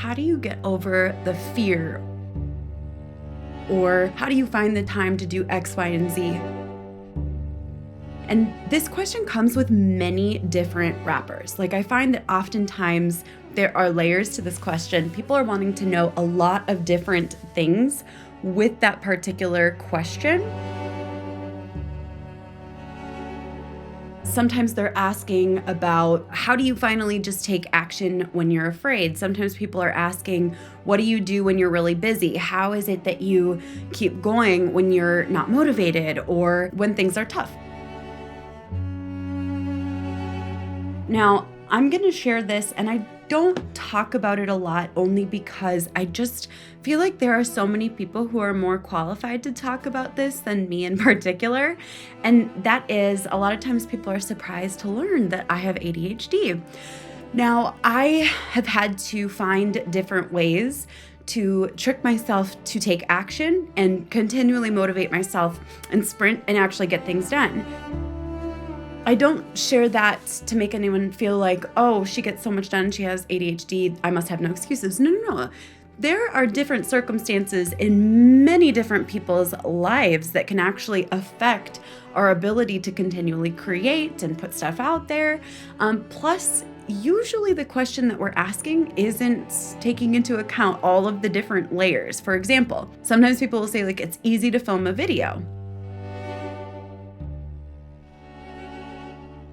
how do you get over the fear? Or how do you find the time to do X, Y, and Z? And this question comes with many different wrappers. Like I find that oftentimes there are layers to this question. People are wanting to know a lot of different things with that particular question. Sometimes they're asking about how do you finally just take action when you're afraid? Sometimes people are asking, what do you do when you're really busy? How is it that you keep going when you're not motivated or when things are tough? Now, I'm going to share this, and I don't talk about it a lot only because I just feel like there are so many people who are more qualified to talk about this than me in particular. And that is, a lot of times people are surprised to learn that I have ADHD. Now, I have had to find different ways to trick myself to take action and continually motivate myself and sprint and actually get things done. I don't share that to make anyone feel like, oh, she gets so much done, she has ADHD, I must have no excuses. No. There are different circumstances in many different people's lives that can actually affect our ability to continually create and put stuff out there. Plus, usually the question that we're asking isn't taking into account all of the different layers. For example, sometimes people will say like, it's easy to film a video.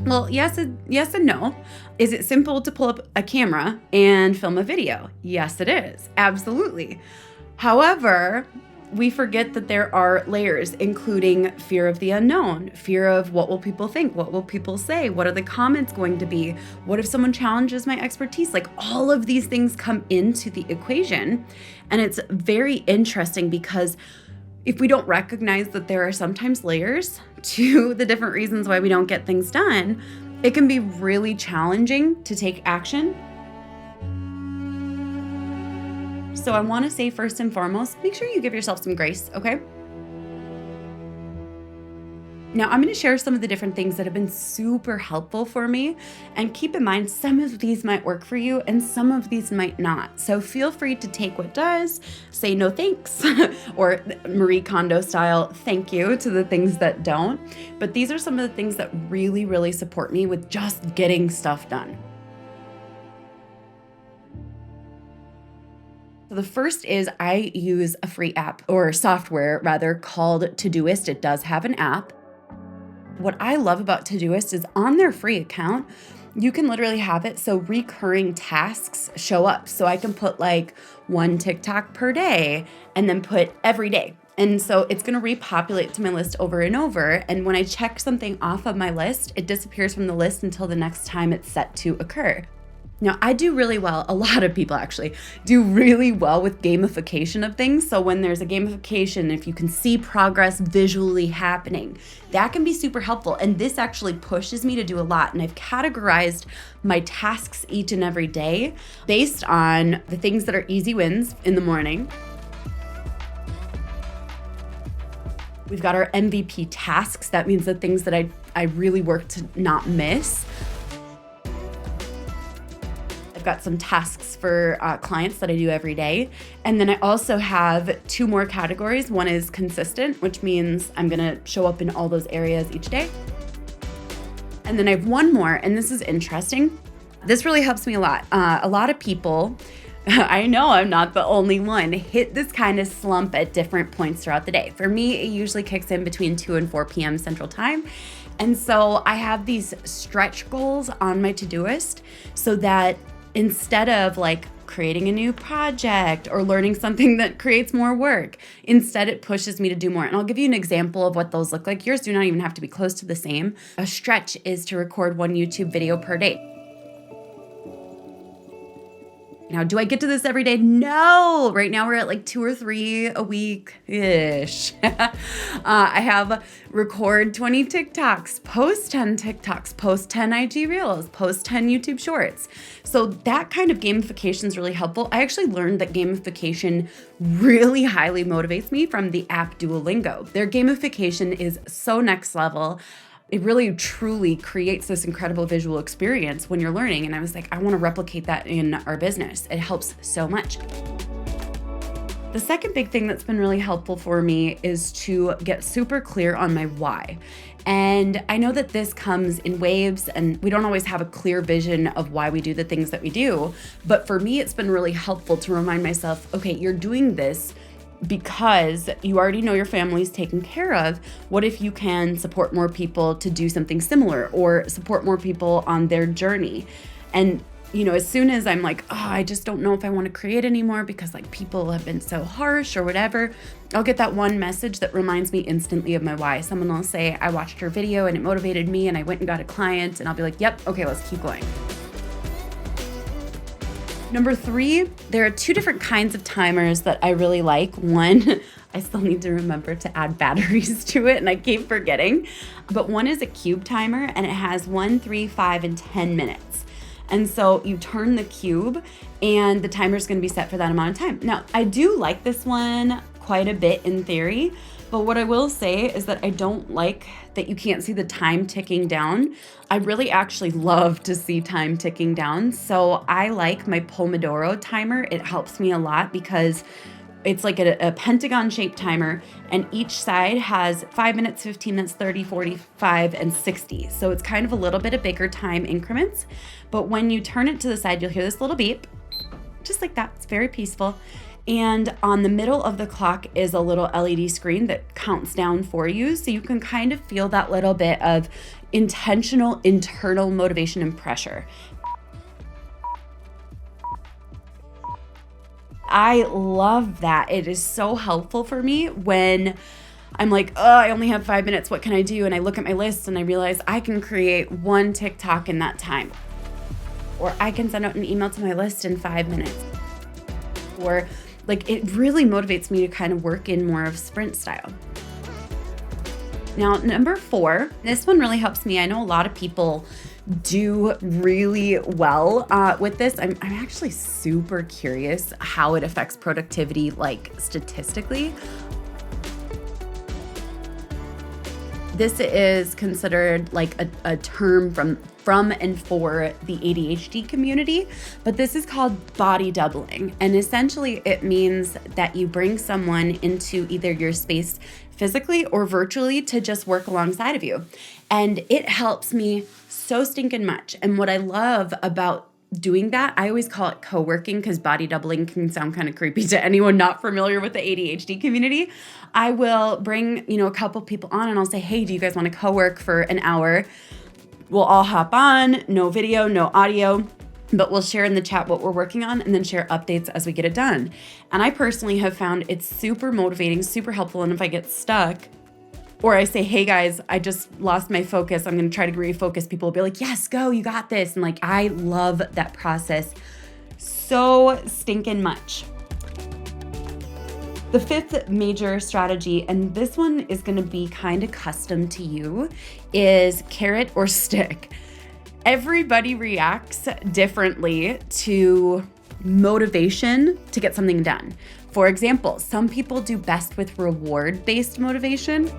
Well, yes and no. Is it simple to pull up a camera and film a video? Yes, it is. Absolutely. However, we forget that there are layers, including fear of the unknown, fear of what will people think? What will people say? What are the comments going to be? What if someone challenges my expertise? Like all of these things come into the equation. And it's very interesting because if we don't recognize that there are sometimes layers to the different reasons why we don't get things done, it can be really challenging to take action. So I want to say first and foremost, make sure you give yourself some grace, okay? Now, I'm going to share some of the different things that have been super helpful for me. And keep in mind, some of these might work for you and some of these might not. So feel free to take what does, say no thanks, or Marie Kondo style, thank you to the things that don't. But these are some of the things that really, really support me with just getting stuff done. So the first is I use a free app or software rather called Todoist. It does have an app. What I love about Todoist is on their free account, you can literally have it so recurring tasks show up. So I can put like 1 TikTok per day and then put every day. And so it's going to repopulate to my list over and over. And when I check something off of my list, it disappears from the list until the next time it's set to occur. Now, I do really well, a lot of people actually do really well with gamification of things. So when there's a gamification, if you can see progress visually happening, that can be super helpful. And this actually pushes me to do a lot. And I've categorized my tasks each and every day based on the things that are easy wins in the morning. We've got our MVP tasks. That means the things that I really work to not miss. Got some tasks for clients that I do every day. And then I also have 2 more categories. One is consistent, which means I'm gonna show up in all those areas each day. And then I have 1 more, and this is interesting. This really helps me a lot. A lot of people, I know I'm not the only one, hit this kind of slump at different points throughout the day. For me, it usually kicks in between 2 and 4 p.m. Central Time. And so I have these stretch goals on my Todoist so that instead of like creating a new project or learning something that creates more work, instead it pushes me to do more. And I'll give you an example of what those look like. Yours do not even have to be close to the same. A stretch is to record 1 YouTube video per day. Now, do I get to this every day? No. Right now we're at like 2 or 3 a week-ish. I have record 20 TikToks, post 10 TikToks, post 10 IG Reels, post 10 YouTube Shorts. So that kind of gamification is really helpful. I actually learned that gamification really highly motivates me from the app Duolingo. Their gamification is so next level. it really truly creates this incredible visual experience when you're learning. And I was like, I want to replicate that in our business. It helps so much. The second big thing that's been really helpful for me is to get super clear on my why. And I know that this comes in waves and we don't always have a clear vision of why we do the things that we do. But for me, it's been really helpful to remind myself, okay, you're doing this because you already know your family's taken care of. What if you can support more people to do something similar or support more people on their journey? And as soon as I'm like, I just don't know if I want to create anymore because like people have been so harsh or whatever, I'll get that one message that reminds me instantly of my why. Someone will say, I watched your video and it motivated me and I went and got a client, and I'll be like, yep, okay, let's keep going. Number 3, there are 2 different kinds of timers that I really like. One, I still need to remember to add batteries to it and I keep forgetting. But one is a cube timer and it has 1, 3, 5, and 10 minutes. And so you turn the cube and the timer is going to be set for that amount of time. Now, I do like this one quite a bit in theory, but what I will say is that I don't like that you can't see the time ticking down. I really actually love to see time ticking down. So I like my Pomodoro timer. It helps me a lot because it's like a pentagon shaped timer and each side has 5 minutes, 15 minutes, 30, 45, and 60. So it's kind of a little bit of bigger time increments. But when you turn it to the side, you'll hear this little beep, just like that. It's very peaceful. And on the middle of the clock is a little LED screen that counts down for you. So you can kind of feel that little bit of intentional internal motivation and pressure. I love that. It is so helpful for me when I'm like, I only have 5 minutes. What can I do? And I look at my list and I realize I can create 1 TikTok in that time. Or I can send out an email to my list in 5 minutes. Or like, it really motivates me to kind of work in more of sprint style. Now, number 4, this one really helps me. I know a lot of people do really well with this. I'm actually super curious how it affects productivity, like statistically. This is considered like a term from and for the ADHD community, but this is called body doubling. And essentially it means that you bring someone into either your space physically or virtually to just work alongside of you. And it helps me so stinking much. And what I love about doing that, I always call it co-working because body doubling can sound kind of creepy to anyone not familiar with the ADHD community. I will bring, a couple people on and I'll say, hey, do you guys want to co-work for an hour? We'll all hop on, no video, no audio, but we'll share in the chat what we're working on and then share updates as we get it done. And I personally have found it's super motivating, super helpful. And if I get stuck, or I say, hey guys, I just lost my focus, I'm going to try to refocus, people will be like, yes, go, you got this. And like, I love that process so stinking much. The 5th major strategy, and this one is going to be kind of custom to you, is carrot or stick. Everybody reacts differently to motivation to get something done. For example, some people do best with reward-based motivation,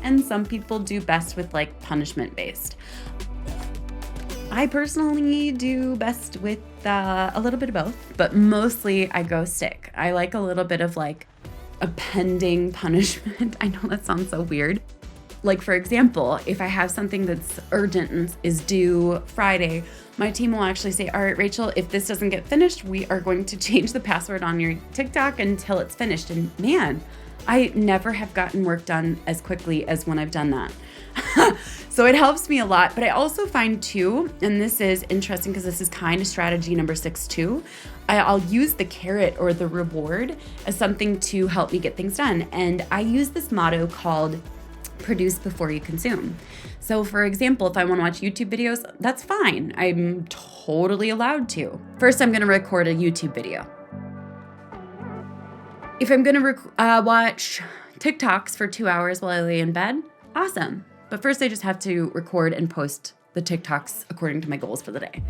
and some people do best with like punishment-based. I personally do best with a little bit of both, but mostly I go stick. I like a little bit of like a pending punishment. I know that sounds so weird. Like for example, if I have something that's urgent and is due Friday, my team will actually say, all right, Rachel, if this doesn't get finished, we are going to change the password on your TikTok until it's finished. And man, I never have gotten work done as quickly as when I've done that. So it helps me a lot. But I also find too, and this is interesting because this is kind of strategy number 6 too, I'll use the carrot or the reward as something to help me get things done. And I use this motto called produce before you consume. So for example, if I want to watch YouTube videos, that's fine. I'm totally allowed to. First, I'm going to record a YouTube video. If I'm going to watch TikToks for 2 hours while I lay in bed, awesome. But first I just have to record and post the TikToks according to my goals for the day.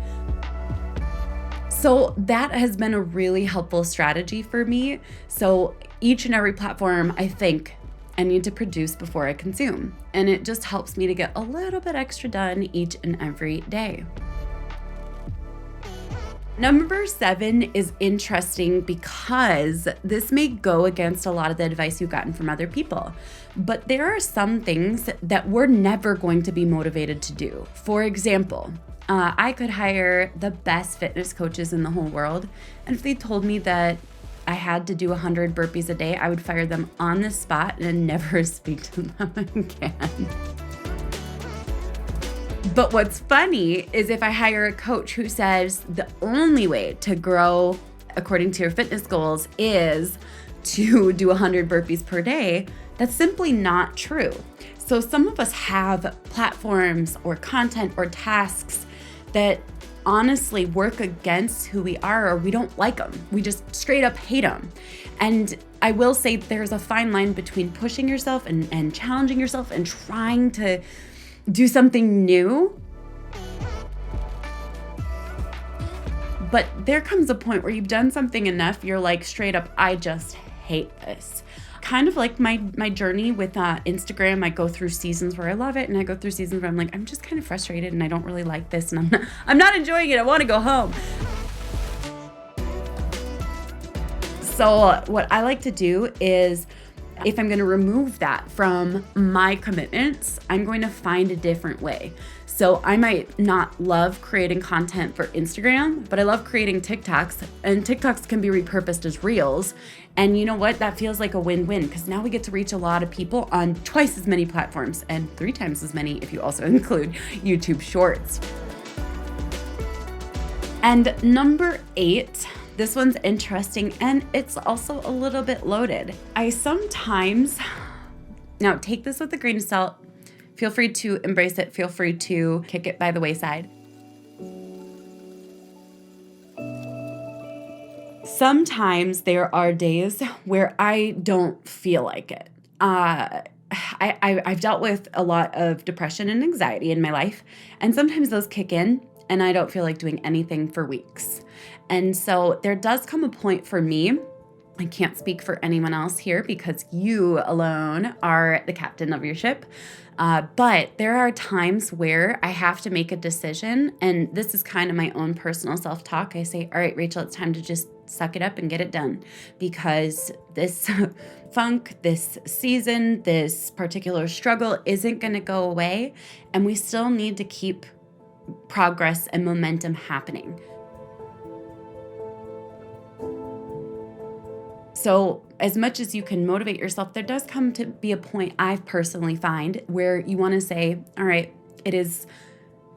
So that has been a really helpful strategy for me. So each and every platform, I think, I need to produce before I consume. And it just helps me to get a little bit extra done each and every day. Number 7 is interesting because this may go against a lot of the advice you've gotten from other people, but there are some things that we're never going to be motivated to do. For example, I could hire the best fitness coaches in the whole world, and if they told me that I had to do 100 burpees a day, I would fire them on the spot and never speak to them again. But what's funny is if I hire a coach who says the only way to grow according to your fitness goals is to do 100 burpees per day, that's simply not true. So some of us have platforms or content or tasks that honestly work against who we are, or we don't like them. We just straight up hate them. And I will say there's a fine line between pushing yourself and challenging yourself and trying to do something new. But there comes a point where you've done something enough, you're like straight up, I just hate this. Kind of like my journey with Instagram. I go through seasons where I love it, and I go through seasons where I'm like, I'm just kind of frustrated and I don't really like this, and I'm not enjoying it. I want to go home. So what I like to do is, if I'm going to remove that from my commitments, I'm going to find a different way. So I might not love creating content for Instagram, but I love creating TikToks, and TikToks can be repurposed as Reels. And you know what? That feels like a win-win, because now we get to reach a lot of people on twice as many platforms and 3 times as many if you also include YouTube Shorts. And number 8, this one's interesting, and it's also a little bit loaded. Now take this with a grain of salt. Feel free to embrace it. Feel free to kick it by the wayside. Sometimes there are days where I don't feel like it. I've dealt with a lot of depression and anxiety in my life, and sometimes those kick in and I don't feel like doing anything for weeks. And so there does come a point for me, I can't speak for anyone else here because you alone are the captain of your ship. But there are times where I have to make a decision, and this is kind of my own personal self-talk. I say, all right, Rachel, it's time to just suck it up and get it done, because this funk, this season, this particular struggle isn't going to go away, and we still need to keep progress and momentum happening. So as much as you can motivate yourself, there does come to be a point I personally find where you want to say, all right, it is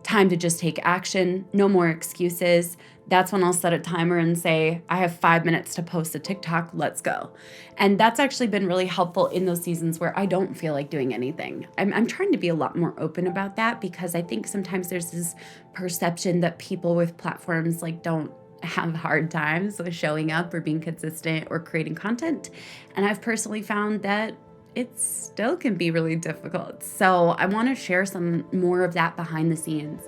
time to just take action. No more excuses. That's when I'll set a timer and say, I have 5 minutes to post a TikTok. Let's go. And that's actually been really helpful in those seasons where I don't feel like doing anything. I'm trying to be a lot more open about that, because I think sometimes there's this perception that people with platforms don't have hard times with showing up or being consistent or creating content. And I've personally found that it still can be really difficult. So I want to share some more of that behind the scenes.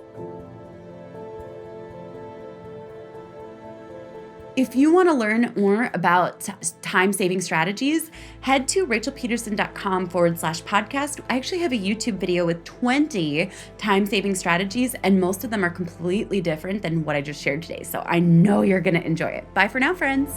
If you want to learn more about time-saving strategies, head to Rachelpedersen.com/podcast. I actually have a YouTube video with 20 time-saving strategies, and most of them are completely different than what I just shared today. So I know you're going to enjoy it. Bye for now, friends.